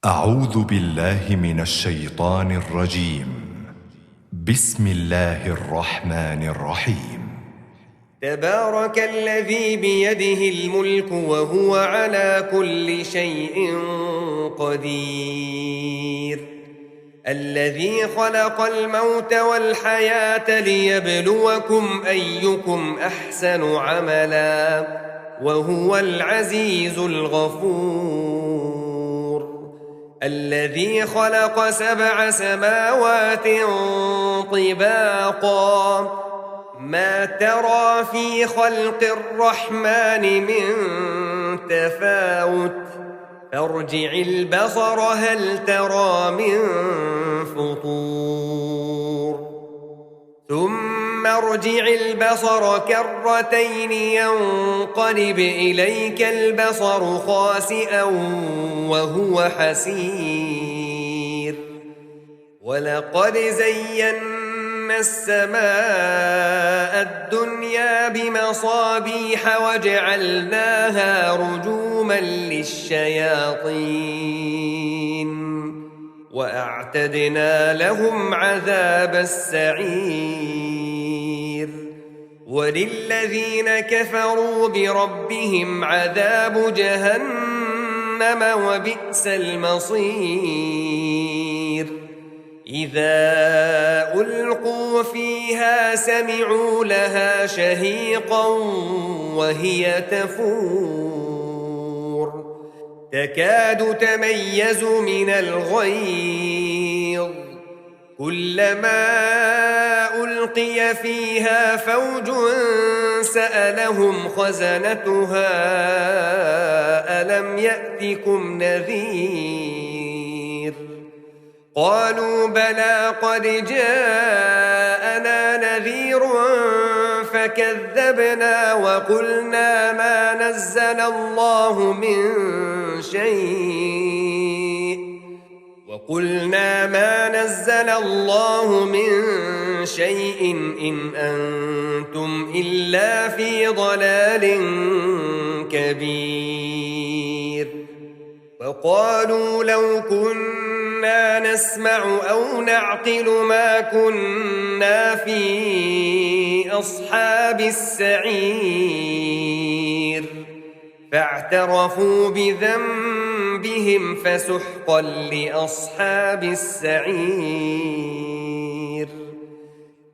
أعوذ بالله من الشيطان الرجيم. بسم الله الرحمن الرحيم. تبارك الذي بيده الملك وهو على كل شيء قدير. الذي خلق الموت والحياة ليبلوكم أيكم أحسن عملا وهو العزيز الغفور. الذي خلق 7 سماوات طباقا ما ترى في خلق الرحمن من تفاوت فارجع البصر هل ترى من فطور ثم ارجع البصر كرتين ينقلب إليك البصر خاسئا وهو حسير. ولقد زينا السماء الدنيا بمصابيح وجعلناها رجوما للشياطين وأعتدنا لهم عذاب السعير. وللذين كفروا بربهم عذاب جهنم وبئس المصير. إذا ألقوا فيها سمعوا لها شهيقا وهي تفور تكاد تميز من الغيظ كلما ألقي فيها فوج سألهم خزنتها ألم يأتكم نذير قالوا بلى قد جاءنا نذير فكذبنا وقلنا ما نزل الله من شيء إن أنتم إلا في ضلال كبير. وقالوا لو كنا نسمع أو نعقل ما كنا في أصحاب السعير فاعترفوا بذنبهم فسحقا لأصحاب السعير.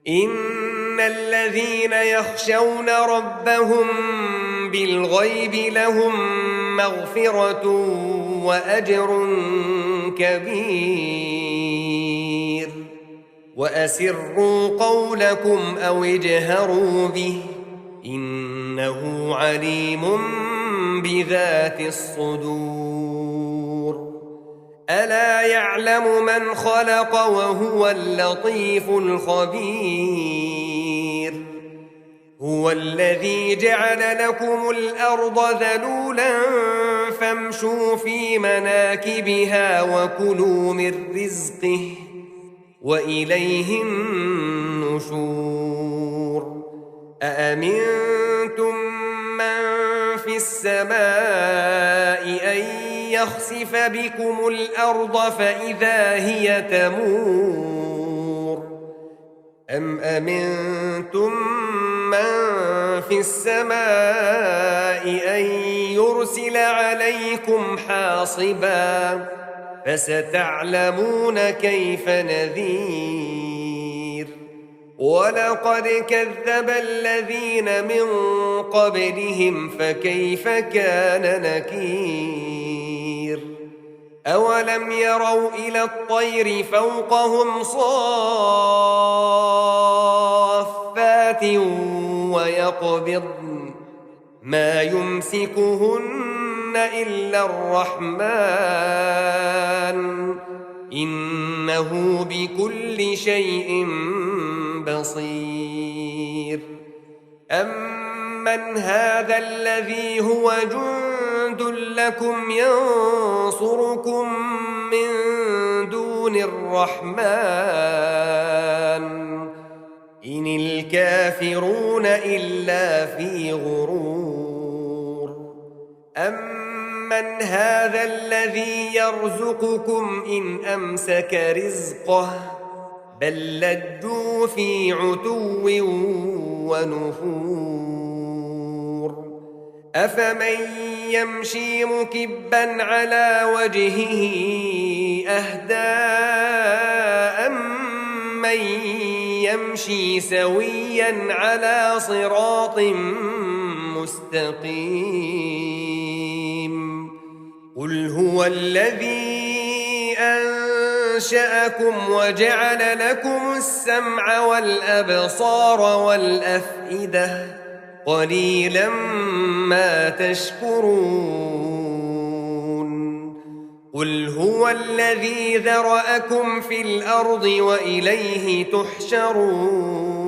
إن الذين يخشون ربهم بالغيب لهم مغفرة وأجر كبير. وأسروا قولكم أو اجهروا به إنه عليم بذات الصدور. ألا يعلم من خلق وهو اللطيف الخبير. هو الذي جعل لكم الأرض ذلولا فامشوا في مناكبها وكلوا من رزقه وإليه النشور. أأمنتم من في السماء أن يخسف بكم الأرض فإذا هي تمور أم أمنتم من في السماء أن يرسل عليكم حاصبا فستعلمون كيف نذير. ولقد كذب الذين من قبلهم فكيف كان نكير. أولم يروا إلى الطير فوقهم صافات ويقبضن ما يمسكهن إلا الرحمن إنه بكل شيء بصير. أمن هذا الذي هو جند لكم ينصركم من دون الرحمن إن الكافرون إلا في غرور. أمن أَمَّنْ هَذَا الَّذِي يَرْزُقُكُمْ إِنْ أَمْسَكَ رِزْقَهُ بَل لَّجُّوا فِي عُتُوٍّ وَنُفُورٍ أَفَمَن يَمْشِي مُكِبًّا عَلَى وَجْهِهِ أَهْدَىٰ أَمَّن يَمْشِي سَوِيًّا عَلَى صِرَاطٍ مُّسْتَقِيمٍ قُلْ هُوَ الَّذِي أَنشَأَكُمْ وَجَعَلَ لَكُمُ السَّمْعَ وَالْأَبْصَارَ وَالْأَفْئِدَةَ قَلِيلًا مَا تَشْكُرُونَ قُلْ هُوَ الَّذِي ذَرَأَكُمْ فِي الْأَرْضِ وَإِلَيْهِ تُحْشَرُونَ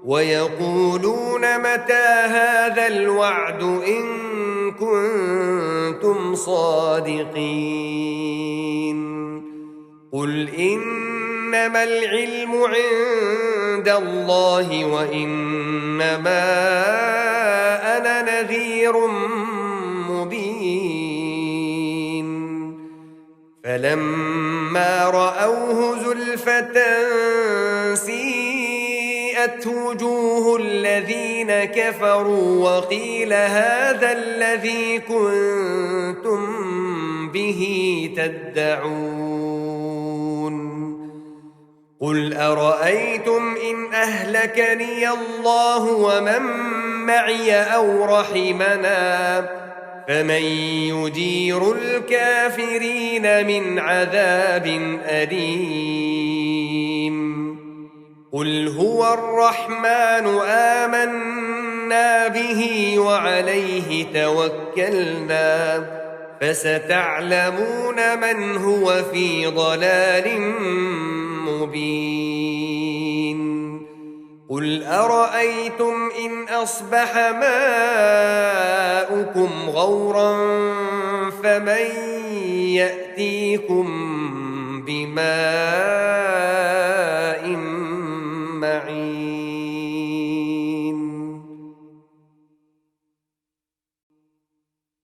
وَيَقُولُونَ مَتَىٰ هَٰذَا الْوَعْدُ إِن كُنتُمْ صَادِقِينَ قُلْ إِنَّمَا الْعِلْمُ عِندَ اللَّهِ وَإِنَّمَا أَنَا نَذِيرٌ مُّبِينٌ فَلَمَّا رَأَوْهُ زُلْفَةً سِيئَتْ وُجُوهُ الَّذِينَ كَفَرُوا وَقِيلَ هَٰذَا الَّذِي كُنتُم بِهِ تَدَّعُونَ قُلْ أَرَأَيْتُمْ إِنْ أَهْلَكَنِيَ اللَّهُ وَمَن مَّعِيَ أَوْ رَحِمَنَا فَمَن يُجِيرُ الْكَافِرِينَ مِنْ عَذَابٍ أَلِيمٍ قُلْ هُوَ الرَّحْمَٰنُ آمَنَّا بِهِ وَعَلَيْهِ تَوَكَّلْنَا فَسَتَعْلَمُونَ مَنْ هُوَ فِي ضَلَالٍ مُّبِينٍ قُلْ أَرَأَيْتُمْ إِنْ أَصْبَحَ مَاؤُكُمْ غَوْرًا فَمَن يَأْتِيكُم بِمَاءٍ مَّعِينٍ